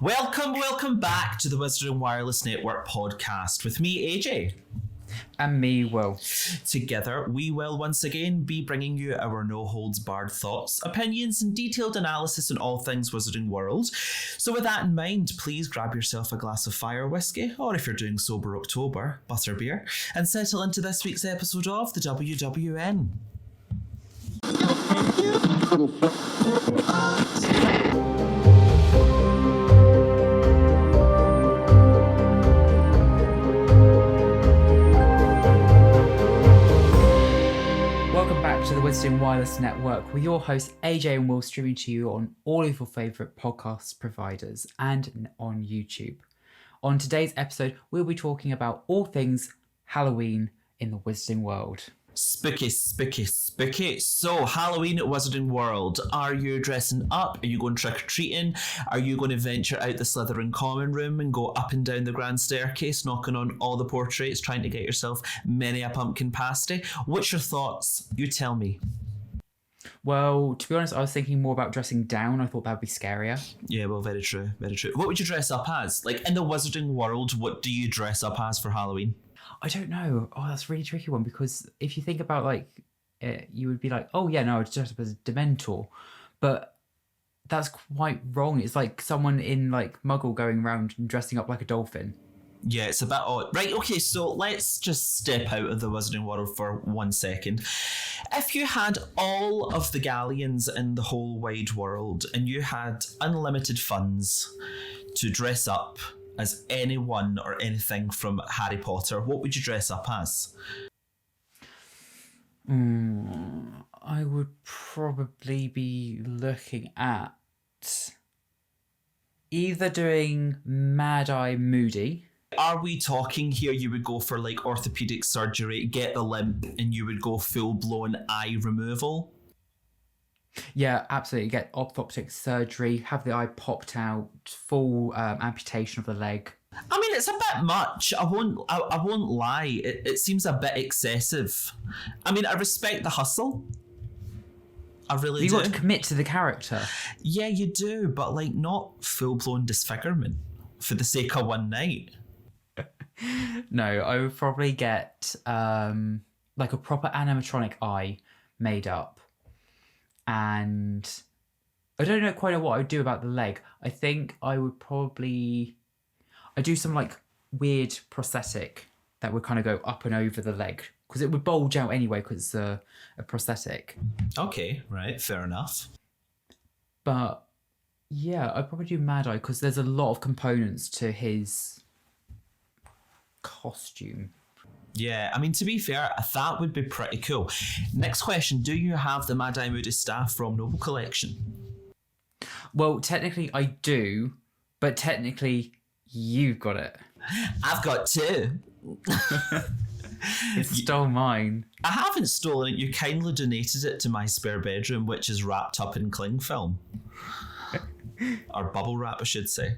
Welcome back to the Wizarding Wireless Network podcast with me, AJ. And me, Will. Together, we will once again be bringing you our no-holds-barred thoughts, opinions, and detailed analysis on all things Wizarding World. So with that in mind, please grab yourself a glass of fire whiskey, or if you're doing sober October, butterbeer, and settle into this week's episode of the WWN. To the Wizarding Wireless Network, with your hosts AJ and Will, streaming to you on all of your favourite podcast providers and on YouTube. On today's episode, we'll be talking about all things Halloween in the Wizarding World. Spooky. So, Halloween at Wizarding World. Are you dressing up? Are you going trick-or-treating? Are you going to venture out the Slytherin common room and go up and down the grand staircase, knocking on all the portraits, trying to get yourself many a pumpkin pasty? What's your thoughts? You tell me. Well, to be honest, I was thinking more about dressing down. I thought that would be scarier. Yeah, well, very true. What would you dress up as? Like, in the Wizarding World, what do you dress up as for Halloween? I don't know. Oh, that's a really tricky one, because if you think about you would be like, oh yeah, no, I'd dress up as a Dementor, but that's quite wrong. It's like someone in Muggle going around and dressing up like a dolphin. Yeah, it's a bit odd. Right, okay, so let's just step out of the Wizarding World for 1 second. If you had all of the galleons in the whole wide world and you had unlimited funds to dress up as anyone or anything from Harry Potter, what would you dress up as? I would probably be looking at either doing Mad-Eye Moody. Are we talking here you would go for orthopedic surgery, get the limp, and you would go full-blown eye removal? Yeah, absolutely. Get orthoptic surgery, have the eye popped out, full amputation of the leg. I mean, it's a bit much. I won't lie. It seems a bit excessive. I mean, I respect the hustle. I really do. You got to commit to the character. Yeah, you do, but not full-blown disfigurement for the sake of one night. No, I would probably get a proper animatronic eye made up. And I don't know quite what I would do about the leg. I think I would probably... I'd do some weird prosthetic that would kind of go up and over the leg, because it would bulge out anyway because it's a prosthetic. Okay, right, fair enough. But yeah, I'd probably do Mad-Eye because there's a lot of components to his costume. Yeah, I mean, to be fair, that would be pretty cool. Next question, do you have the Mad-Eye Moody staff from Noble Collection? Well, technically I do, but technically you've got it. I've got two. You stole mine. I haven't stolen it. You kindly donated it to my spare bedroom, which is wrapped up in cling film. Or bubble wrap, I should say.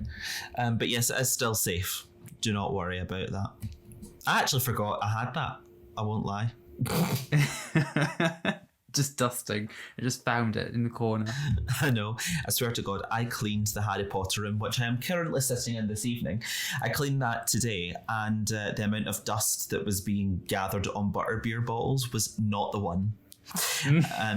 But yes, it is still safe. Do not worry about that. I actually forgot I had that. I won't lie. Just dusting. I just found it in the corner. I know. I swear to God, I cleaned the Harry Potter room, which I am currently sitting in this evening. I cleaned that today, and the amount of dust that was being gathered on butterbeer bottles was not the one.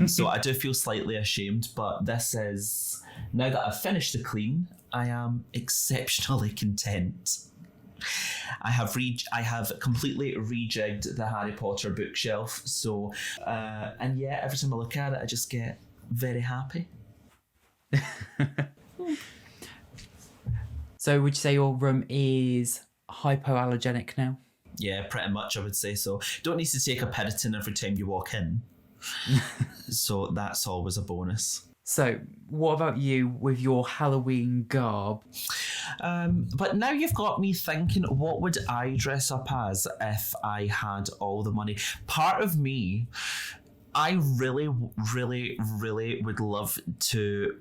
So I do feel slightly ashamed, but this is... Now that I've finished the clean, I am exceptionally content. I have completely rejigged the Harry Potter bookshelf, so and yeah, every time I look at it, I just get very happy. So would you say your room is hypoallergenic now? Yeah, pretty much, I would say so. Don't need to take a Piriton every time you walk in. So that's always a bonus. So, what about you with your Halloween garb? But now you've got me thinking, what would I dress up as if I had all the money? Part of me, I really, really, really would love to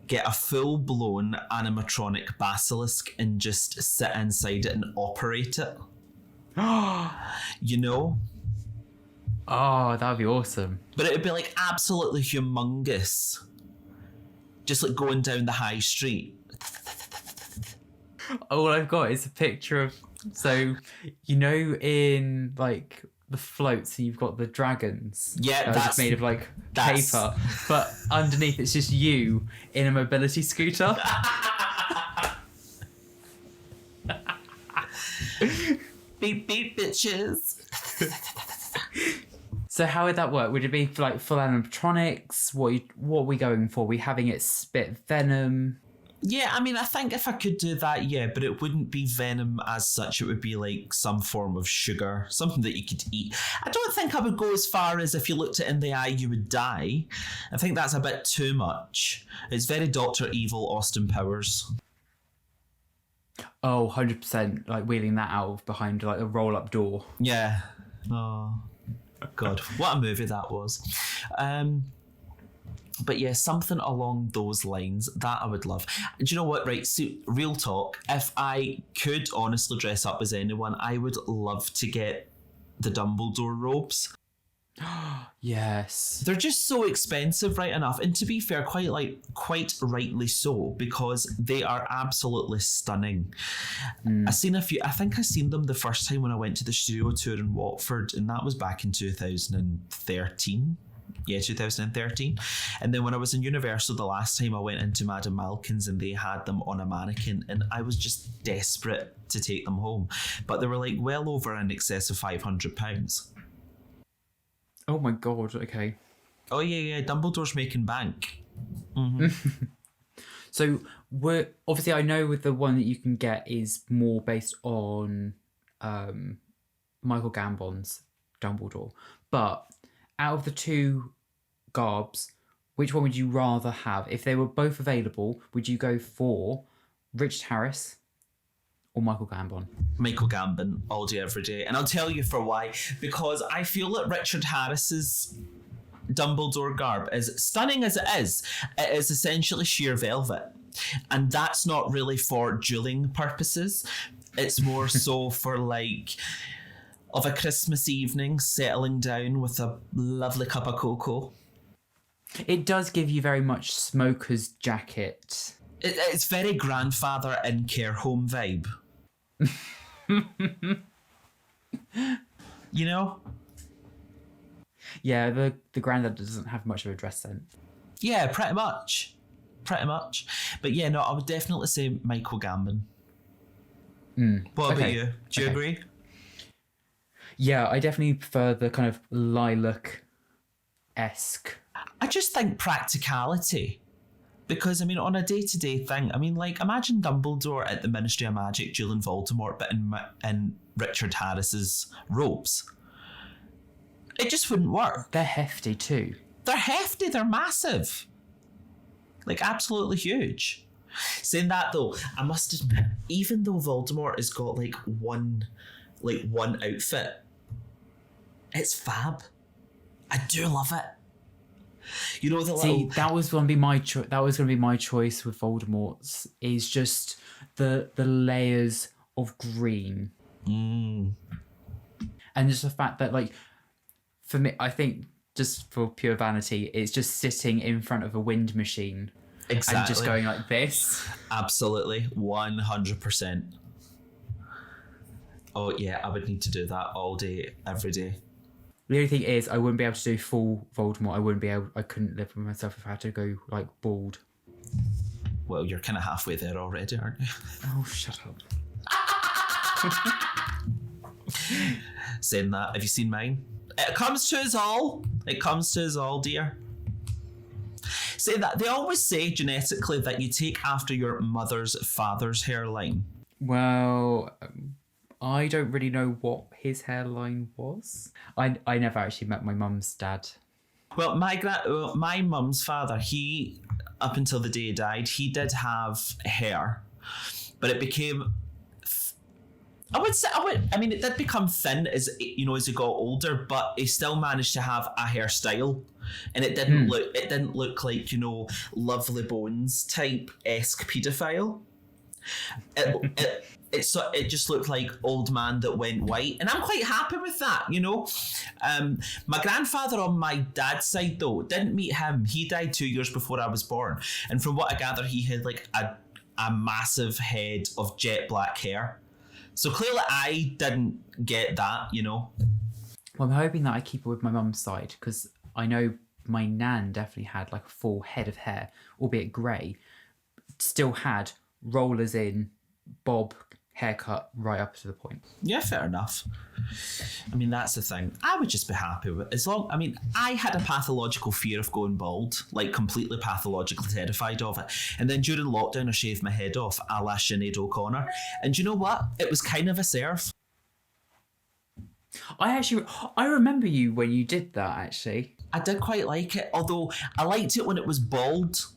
get a full-blown animatronic basilisk and just sit inside it and operate it. You know? Oh, that would be awesome. But it would be like absolutely humongous. Just like going down the high street. All I've got is a picture of, so you know, in like the floats, you've got the dragons. Yeah, that are that's just made of like that's- paper, but underneath it's just you in a mobility scooter. Beep beep bitches. So how would that work? Would it be like full animatronics? What are we going for? We having it spit venom? Yeah, I mean, I think if I could do that, yeah, but it wouldn't be venom as such. It would be like some form of sugar, something that you could eat. I don't think I would go as far as if you looked it in the eye, you would die. I think that's a bit too much. It's very Dr. Evil, Austin Powers. Oh, 100%, like wheeling that out of behind like a roll-up door. Yeah. Oh, God. What a movie that was. But yeah, something along those lines, that I would love. And do you know what, right, so real talk, if I could honestly dress up as anyone, I would love to get the Dumbledore robes. Yes. They're just so expensive, right enough. And to be fair, quite rightly so, because they are absolutely stunning. I've seen a few, I think I seen them the first time when I went to the studio tour in Watford, and that was back in 2013. Yeah, 2013. And then when I was in Universal the last time, I went into Madame Malkin's and they had them on a mannequin, and I was just desperate to take them home. But they were like well over in excess of £500. Oh my God, okay. Oh yeah, Dumbledore's making bank. So we're obviously, I know with the one that you can get is more based on Michael Gambon's Dumbledore, but out of the two garbs, which one would you rather have? If they were both available, would you go for Richard Harris or Michael Gambon? Michael Gambon, all day, every day. And I'll tell you for why. Because I feel that Richard Harris's Dumbledore garb, as stunning as it is essentially sheer velvet. And that's not really for dueling purposes. It's more so for like of a Christmas evening, settling down with a lovely cup of cocoa. It does give you very much smoker's jacket. It's very grandfather in care home vibe. You know? Yeah, the granddad doesn't have much of a dress sense. Yeah, pretty much. But yeah, no, I would definitely say Michael Gambon. What about you? Do you agree? Yeah, I definitely prefer the kind of lilac-esque. I just think practicality. Because, I mean, on a day-to-day thing, I mean, like, imagine Dumbledore at the Ministry of Magic dueling Voldemort, but in Richard Harris's robes. It just wouldn't work. They're hefty too. They're hefty, they're massive. Like, absolutely huge. Saying that, though, I must admit, even though Voldemort has got, like, one outfit, it's fab. I do love it. You know the little... that was going to be my choice with Voldemort's. Is just the layers of green, and just the fact that, like, for me, I think just for pure vanity, it's just sitting in front of a wind machine, exactly, and just going like this. Absolutely, 100%. Oh yeah, I would need to do that all day, every day. The only thing is, I wouldn't be able to do full Voldemort. I couldn't live with myself if I had to go like bald. Well, you're kind of halfway there already, aren't you? Oh, shut up. Saying that, have you seen mine? It comes to us all. It comes to us all, dear. Saying that, they always say genetically that you take after your mother's father's hairline. Well, I don't really know what his hairline was. I never actually met my mum's dad. Well, my mum's father, he, up until the day he died, he did have hair, but it became... I mean, it did become thin as he got older, but he still managed to have a hairstyle, and it didn't look like, Lovely Bones type esque paedophile. It just looked like old man that went white, and I'm quite happy with that. My grandfather on my dad's side though, didn't meet him. He died 2 years before I was born, and from what I gather, he had like a massive head of jet black hair. So clearly I didn't get that, you know. Well, I'm hoping that I keep it with my mum's side, because I know my nan definitely had like a full head of hair, albeit grey. Still had rollers in, bob, haircut right up to the point. Yeah, fair enough. I mean, that's the thing. I would just be happy with it. I had a pathological fear of going bald, like completely pathologically terrified of it. And then during lockdown, I shaved my head off, a la Sinead O'Connor. And you know what? It was kind of a serve. I remember you when you did that, actually. I did quite like it, although I liked it when it was bald.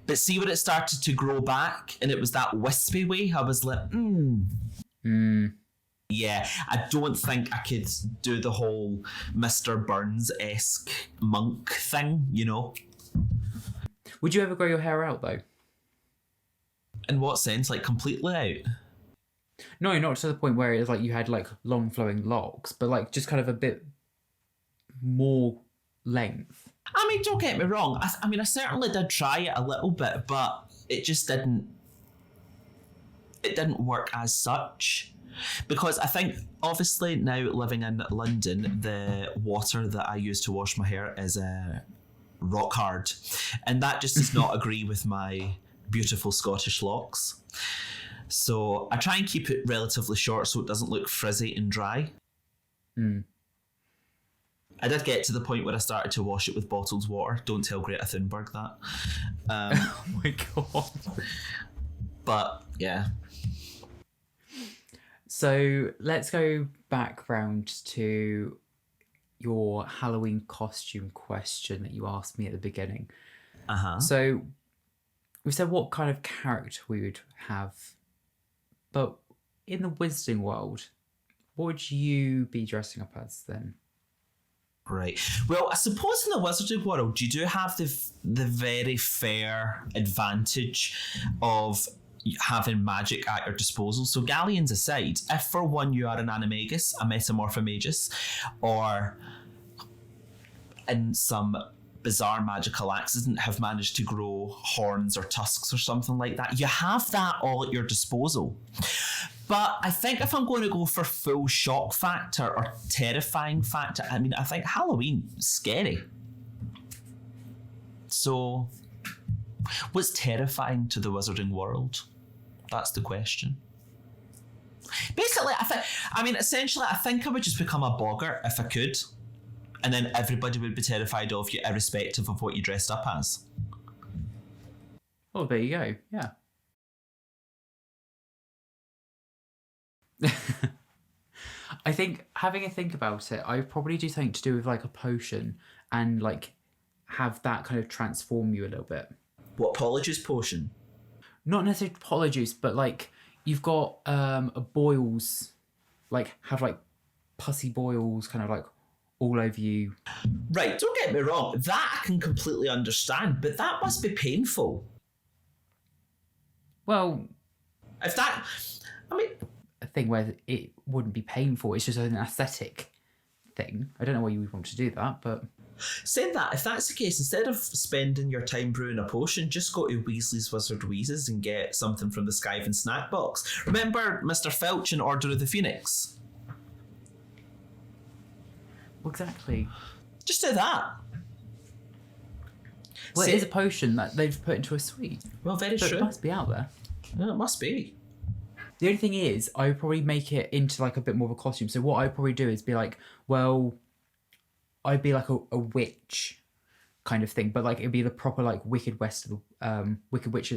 But see when it started to grow back and it was that wispy way, I was like, Yeah, I don't think I could do the whole Mr. Burns-esque monk thing, you know? Would you ever grow your hair out, though? In what sense? Like completely out? No, not to the point where it's like you had like long flowing locks, but like just kind of a bit more length. I mean, don't get me wrong. I certainly did try it a little bit, but it just didn't work as such. Because I think, obviously, now living in London, the water that I use to wash my hair is rock hard. And that just does not agree with my beautiful Scottish locks. So I try and keep it relatively short so it doesn't look frizzy and dry. I did get to the point where I started to wash it with bottled water. Don't tell Greta Thunberg that. Oh my God. But, yeah. So let's go back round to your Halloween costume question that you asked me at the beginning. So we said what kind of character we would have. But in the wizarding world, what would you be dressing up as then? Right. Well, I suppose in the wizarding world, you do have the very fair advantage of having magic at your disposal. So galleons aside, if for one you are an animagus, a metamorphomagus, or in some bizarre magical accident have managed to grow horns or tusks or something like that, you have that all at your disposal. But I think if I'm going to go for full shock factor or terrifying factor, I mean, I think Halloween's scary. So, what's terrifying to the wizarding world? That's the question. Basically, essentially, I think I would just become a boggart if I could. And then everybody would be terrified of you, irrespective of what you dressed up as. Oh, there you go. Yeah. I think having a think about it, I would probably do something to do with like a potion and like have that kind of transform you a little bit. What, Polyjuice potion? Not necessarily Polyjuice, but like you've got a boils, like have like pussy boils kind of like all over you. Right, don't get me wrong, that I can completely understand, but that must be painful. Well, if that, I mean, a thing where it wouldn't be painful, it's just an aesthetic thing. I don't know why you would want to do that, but saying that, if that's the case, instead of spending your time brewing a potion, just go to Weasley's Wizard Wheezes and get something from the Skyven snack box. Remember Mr. Filch in Order of the Phoenix? Exactly. Just do that. Well, it is a potion that they've put into a sweet. Well, very true. It must be out there. Yeah, it must be. The only thing is, I would probably make it into like a bit more of a costume. So what I'd probably do is be like, well, I'd be like a witch kind of thing, but like it'd be the proper like Wicked Witch of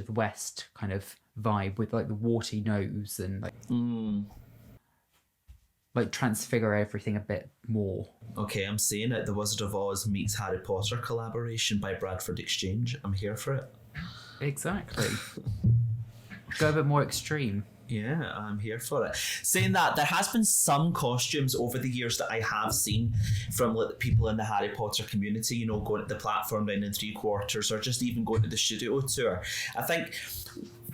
the West kind of vibe with like the warty nose and like transfigure everything a bit more. Okay, I'm saying it. The Wizard of Oz meets Harry Potter collaboration by Bradford Exchange. I'm here for it. Exactly. Go a bit more extreme. Yeah, I'm here for it. Saying that, there has been some costumes over the years that I have seen from people in the Harry Potter community, you know, going to the platform down in 3/4 or just even going to the studio tour. I think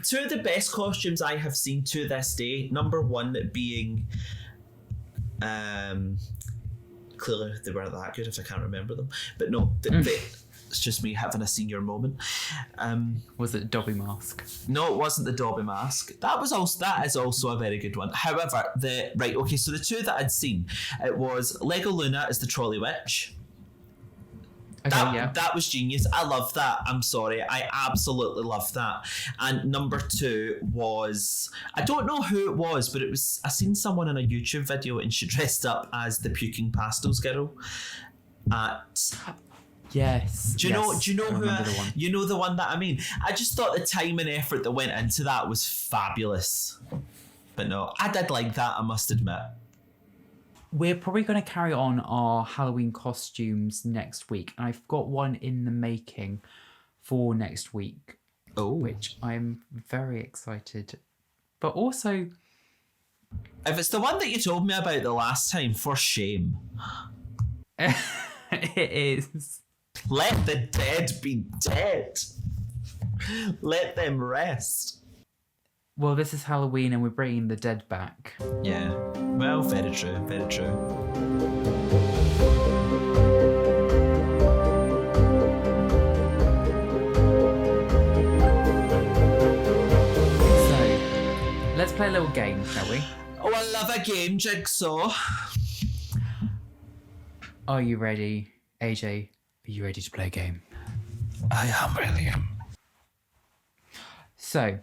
two of the best costumes I have seen to this day, number one being clearly they weren't that good if I can't remember them, but no, It's just me having a senior moment. Was it Dobby Mask? No, it wasn't the Dobby Mask. That is also a very good one. However, so the two that I'd seen, it was Lego Luna as the Trolley Witch. Okay, That was genius. I love that. I'm sorry. I absolutely love that. And number 2 was, I don't know who it was, but I seen someone in a YouTube video and she dressed up as the Puking Pastels girl at... Yes. Do you know the one. You know the one that I mean? I just thought the time and effort that went into that was fabulous. But no, I did like that, I must admit. We're probably going to carry on our Halloween costumes next week. And I've got one in the making for next week. Oh. Which I'm very excited. But also... If it's the one that you told me about the last time, for shame. It is. Let the dead be dead. Let them rest. Well, this is Halloween and we're bringing the dead back. Yeah. Well, very true, very true. So, let's play a little game, shall we? Oh, I love a game, Jigsaw. Are you ready, AJ? Are you ready to play a game? I really am. So,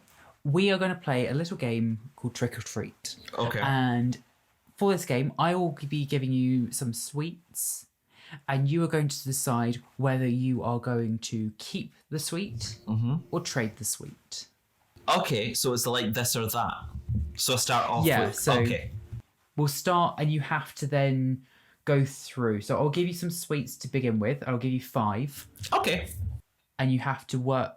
we are going to play a little game called Trick or Treat. Okay. And for this game, I will be giving you some sweets, and you are going to decide whether you are going to keep the sweet or trade the sweet. Okay, so it's like this or that. So start off with... So okay. We'll start, and you have to then go through. So I'll give you some sweets to begin with. I'll give you 5. Okay. And you have to work...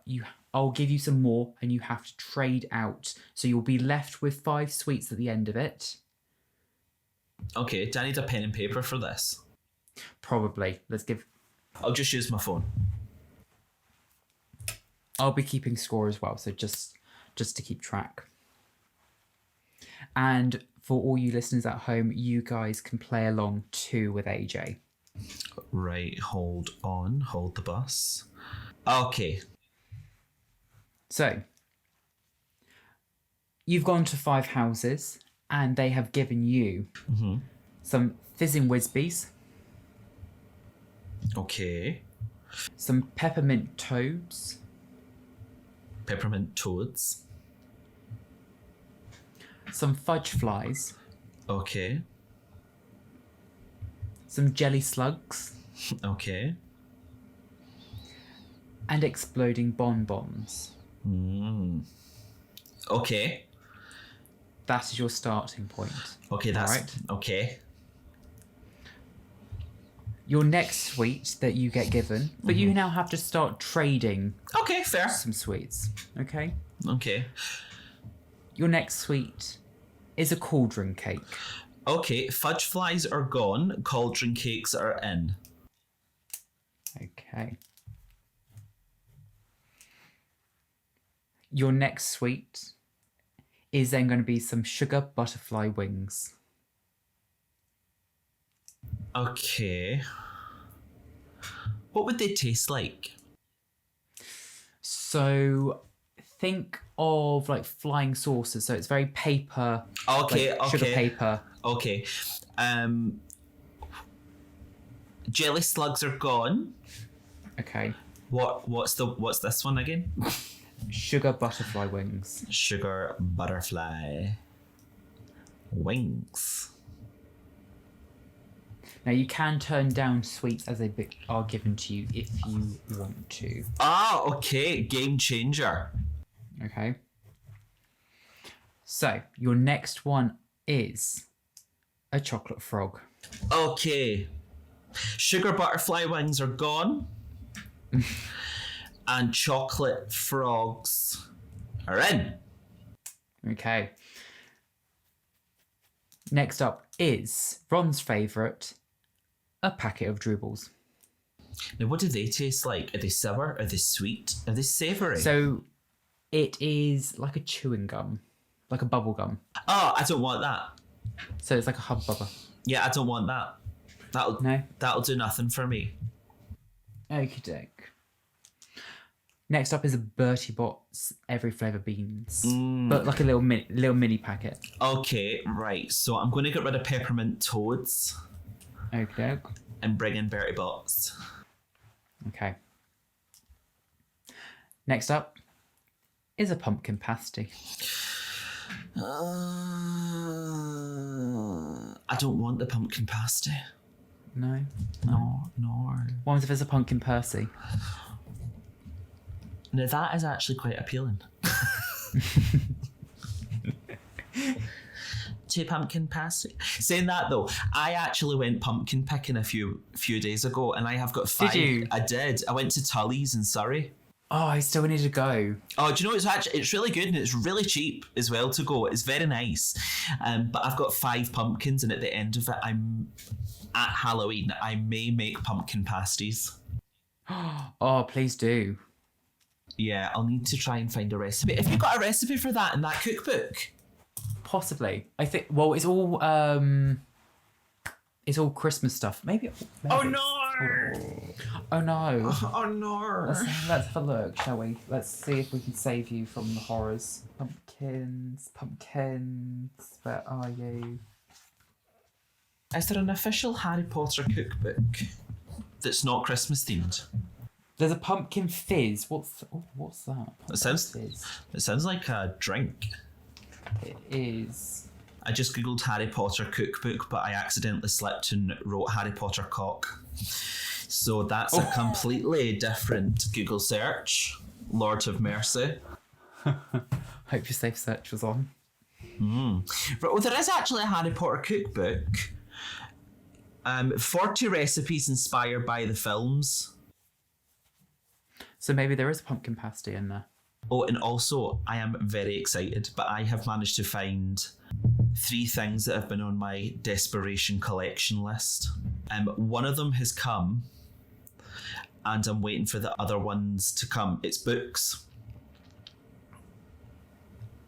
I'll give you some more, and you have to trade out. So you'll be left with 5 sweets at the end of it. Okay, do I need a pen and paper for this? Probably. I'll just use my phone. I'll be keeping score as well, so just to keep track. And for all you listeners at home, you guys can play along too with AJ. Right, hold on. Hold the bus. Okay. So, you've gone to 5 houses, and they have given you some fizzing Whizbees. Okay. Some peppermint toads. Peppermint toads. Some fudge flies. Okay. Some jelly slugs. Okay. And exploding bonbons. Okay. That is your starting point. Okay, that's... All right. Okay. Your next sweet that you get given, but you now have to start trading Okay, fair. some sweets, okay? Okay. Your next sweet is a cauldron cake. Okay, fudge flies are gone. Cauldron cakes are in. Okay. Your next sweet is then going to be some sugar butterfly wings. Okay. What would they taste like? So think of like flying saucers. So it's very paper. Okay, like okay. Sugar paper. Okay. Jelly slugs are gone. Okay. What's this one again? Sugar butterfly wings. Sugar butterfly wings. Now you can turn down sweets as they are given to you if you want to. Ah, okay. Game changer. Okay. So your next one is a chocolate frog. Okay. Sugar butterfly wings are gone. And chocolate frogs are in. Okay. Next up is Ron's favourite, a packet of Droobles. Now, what do they taste like? Are they sour? Are they sweet? Are they savoury? So it is like a chewing gum, like a bubble gum. Oh, I don't want that. So it's like a hubba. Yeah, I don't want that. That'll No? do nothing for me. Okie doke. Next up is a Bertie Bott's every flavour beans, Mm. but like a little mini packet. Okay, right. So I'm going to get rid of peppermint toads Okay. and bring in Bertie Bott's. Okay. Next up is a pumpkin pasty. I don't want the pumpkin pasty. No. No. What if there's a pumpkin Percy? Now that is actually quite appealing. To pumpkin pasty. Saying that though, I actually went pumpkin picking a few days ago, and I have got 5. Did you? I did. I went to Tully's in Surrey. Oh, I still need to go. Oh, do you know it's really good and it's really cheap as well to go. It's very nice. But I've got 5 pumpkins, and at the end of it, I'm at Halloween. I may make pumpkin pasties. Oh, please do. Yeah, I'll need to try and find a recipe. Have you got a recipe for that in that cookbook? Possibly. I think. Well, it's all Christmas stuff. Maybe. Oh no! Oh no! Oh no! Let's have a look, shall we? Let's see if we can save you from the horrors. Pumpkins. Where are you? Is there an official Harry Potter cookbook that's not Christmas themed? There's a pumpkin fizz. What's that? It sounds like a drink. It is. I just googled Harry Potter cookbook, but I accidentally slipped and wrote Harry Potter cock. So that's a completely different Google search. Lord have mercy. Hope your safe search was on. Right, well, there is actually a Harry Potter cookbook. 40 recipes inspired by the films. So maybe there is a pumpkin pasty in there. Oh, and also, I am very excited, but I have managed to find 3 things that have been on my desperation collection list. One of them has come, and I'm waiting for the other ones to come. It's books.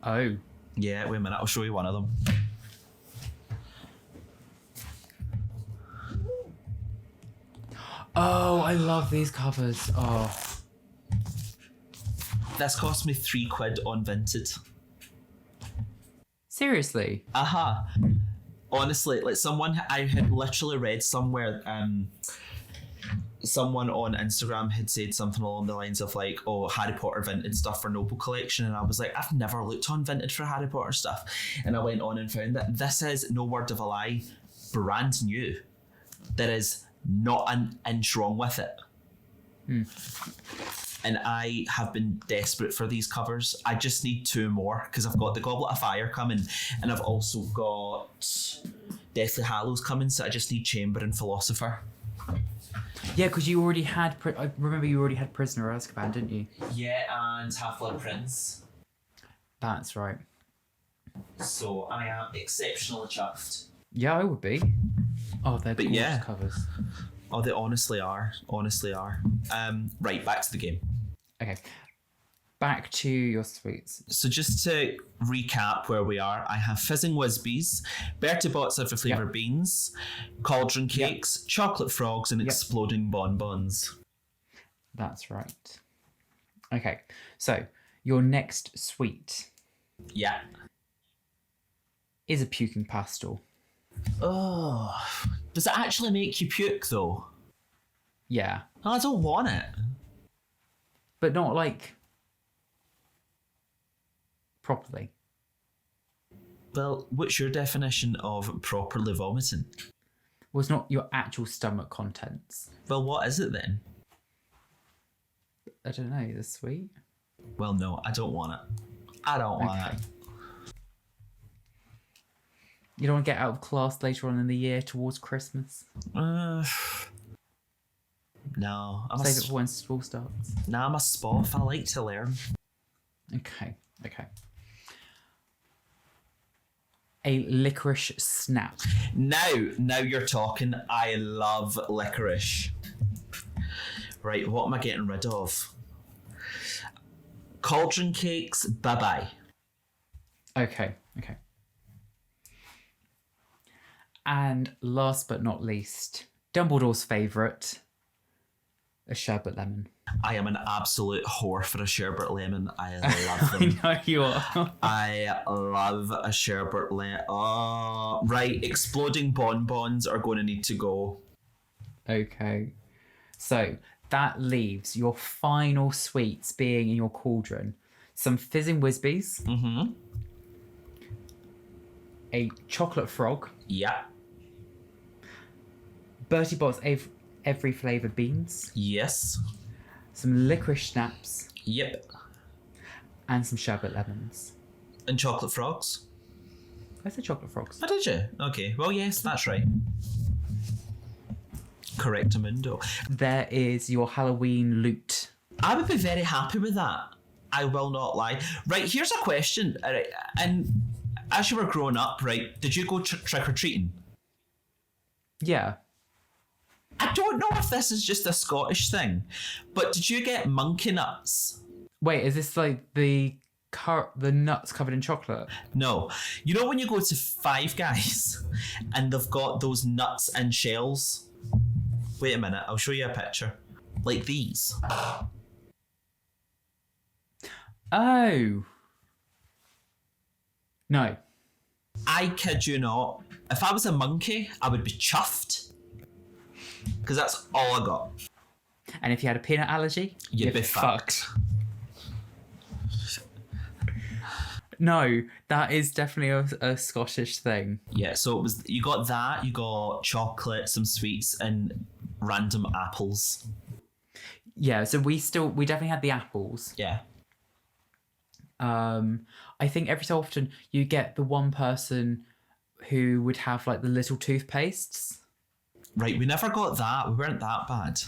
Oh. Yeah, wait a minute, I'll show you one of them. Oh, I love these covers. Oh. This cost me £3 on Vinted. Seriously? Honestly, like I had literally read somewhere, someone on Instagram had said something along the lines of like, oh, Harry Potter Vinted stuff for Noble Collection, and I was like, I've never looked on Vinted for Harry Potter stuff, and I went on and found that this is, no word of a lie, brand new. There is not an inch wrong with it. And I have been desperate for these covers. I just need 2 more because I've got the Goblet of Fire coming, and I've also got Deathly Hallows coming, so I just need Chamber and Philosopher. Yeah, because you already had... I remember you already had Prisoner of Azkaban, didn't you? Yeah, and Half-Blood Prince. That's right. So I am exceptionally chuffed. Yeah, I would be. Oh, they're gorgeous covers. Oh, they honestly are. Right, back to the game. Okay. Back to your sweets. So just to recap where we are, I have Fizzing Whizbees, Bertie Bott's every flavour beans, cauldron cakes, chocolate frogs, and exploding bonbons. That's right. Okay, so your next sweet. Yeah. Is a puking pastel. Oh, does it actually make you puke though? Yeah. Oh, I don't want it. But not like properly. Well, what's your definition of properly vomiting? Well, it's not your actual stomach contents. Well, what is it then? I don't know, the sweet? Well, no, I don't want it. I don't want it. You don't want to get out of class later on in the year towards Christmas? No. Save it for when school starts. No, I'm a spoff. I like to learn. Okay. A licorice snap. Now you're talking. I love licorice. Right, what am I getting rid of? Cauldron cakes, bye-bye. Okay. And last but not least, Dumbledore's favourite, a sherbet lemon. I am an absolute whore for a sherbet lemon. I love I them. know you are. I love a sherbet lemon. Oh, right. Exploding bonbons are going to need to go. Okay. So that leaves your final sweets being in your cauldron. Some fizzing Whizbees. Mm-hmm. A chocolate frog. Yeah. Bertie Bott's every flavour beans. Yes. Some licorice snaps. Yep. And some sherbet lemons. And chocolate frogs? I said chocolate frogs. Oh, did you? Okay. Well, yes, that's right. Correctamundo. There is your Halloween loot. I would be very happy with that. I will not lie. Right, here's a question. Right, and as you were growing up, right, did you go trick-or-treating? Yeah. I don't know if this is just a Scottish thing, but did you get monkey nuts? Wait, is this like the nuts covered in chocolate? No. You know when you go to Five Guys and they've got those nuts and shells? Wait a minute, I'll show you a picture. Like these. Oh. No. I kid you not. If I was a monkey, I would be chuffed. Because that's all I got. And if you had a peanut allergy, You'd be fucked. No, that is definitely a Scottish thing. Yeah, so it was. You got that, you got chocolate, some sweets, and random apples. Yeah, so we definitely had the apples. Yeah. I think every so often you get the one person who would have like the little toothpastes. Right, we never got that. We weren't that bad.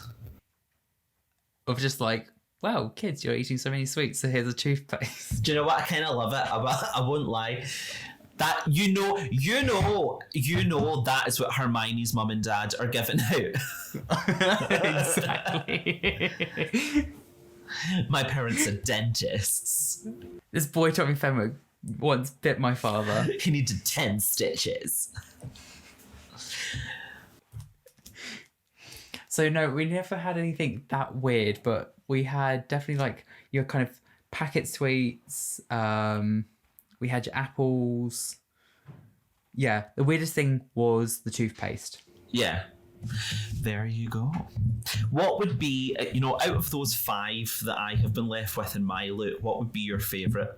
Of just like, wow, kids, you're eating so many sweets, so here's a toothpaste. Do you know what? I kind of love it. I won't lie. That you know that is what Hermione's mum and dad are giving out. Exactly. My parents are dentists. This boy Tommy Fenwick once bit my father. He needed 10 stitches. So no, we never had anything that weird, but we had definitely like your kind of packet sweets. We had your apples. Yeah, the weirdest thing was the toothpaste. Yeah. There you go. What would be, out of those 5 that I have been left with in my loot, what would be your favourite?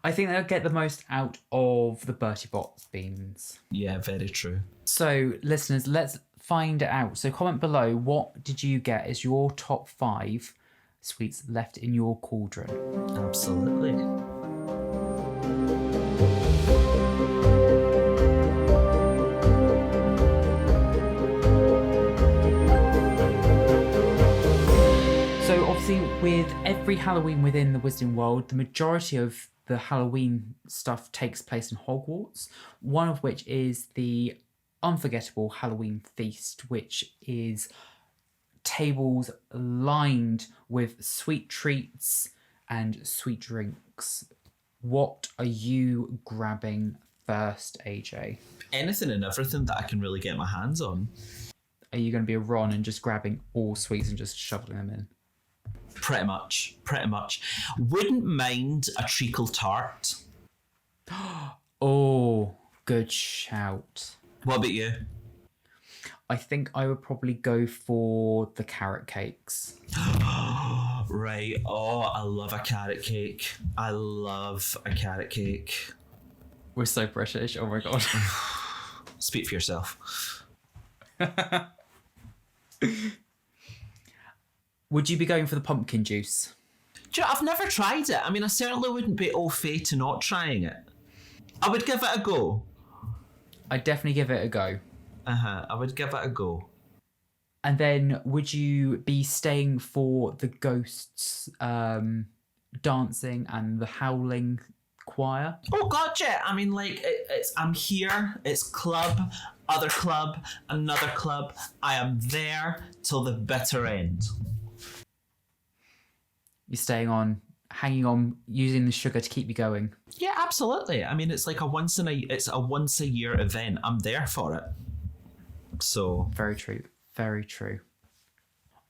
I think they'll get the most out of the Bertie Bott's beans. Yeah, very true. So, listeners, let's find it out. So, comment below, what did you get as your top 5 sweets left in your cauldron? Absolutely. So, obviously, with every Halloween within the Wizarding World, the majority of the Halloween stuff takes place in Hogwarts, one of which is the unforgettable Halloween feast, which is tables lined with sweet treats and sweet drinks. What are you grabbing first, AJ? Anything and everything that I can really get my hands on. Are you going to be a Ron and just grabbing all sweets and just shoveling them in? Pretty much. Wouldn't mind a treacle tart. Oh, good shout. What about you? I think I would probably go for the carrot cakes. Right. Oh, I love a carrot cake. We're so British. Oh my god. Speak for yourself. Would you be going for the pumpkin juice? Do you know, I've never tried it. I mean, I certainly wouldn't be au fait to not trying it. I would give it a go. I'd definitely give it a go. I would give it a go. And then would you be staying for the ghosts dancing and the howling choir? Oh god, yeah. I mean, like, I'm here. It's club, other club, another club. I am there till the bitter end. You're staying on hanging on, using the sugar to keep you going. Yeah, absolutely. I mean, it's like a once a year event. I'm there for it. So Very true. Very true.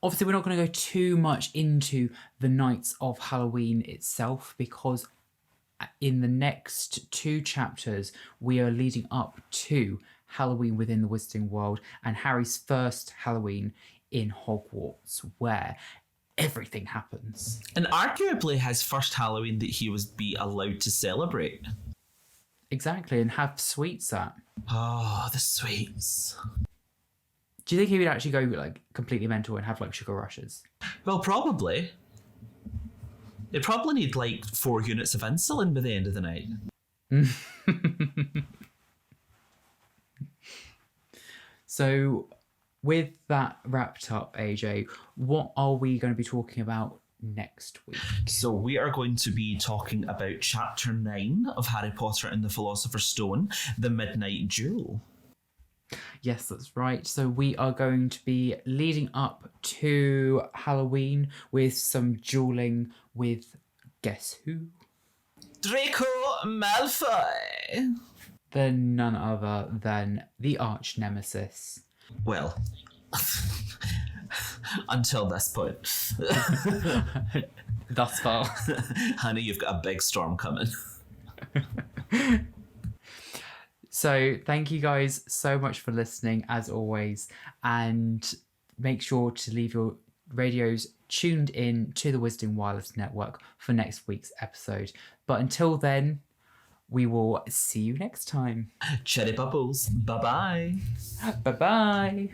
Obviously, we're not going to go too much into the nights of Halloween itself, because in the next 2 chapters, we are leading up to Halloween within the Wizarding World and Harry's first Halloween in Hogwarts, where everything happens. And arguably his first Halloween that he was be allowed to celebrate. Exactly, and have sweets at. Oh, the sweets. Do you think he would actually go like completely mental and have like sugar rushes? Well, probably. They probably need like 4 units of insulin by the end of the night. So, with that wrapped up, AJ, what are we going to be talking about next week? So we are going to be talking about Chapter 9 of Harry Potter and the Philosopher's Stone, The Midnight Duel. Yes, that's right. So we are going to be leading up to Halloween with some dueling with, guess who? Draco Malfoy! The none other than the arch nemesis. Well, until this point. Thus far. Honey, you've got a big storm coming. So thank you guys so much for listening, as always, and make sure to leave your radios tuned in to the Wizarding Wireless Network for next week's episode. But until then, we will see you next time. Cherry bubbles. Bye-bye. Bye-bye.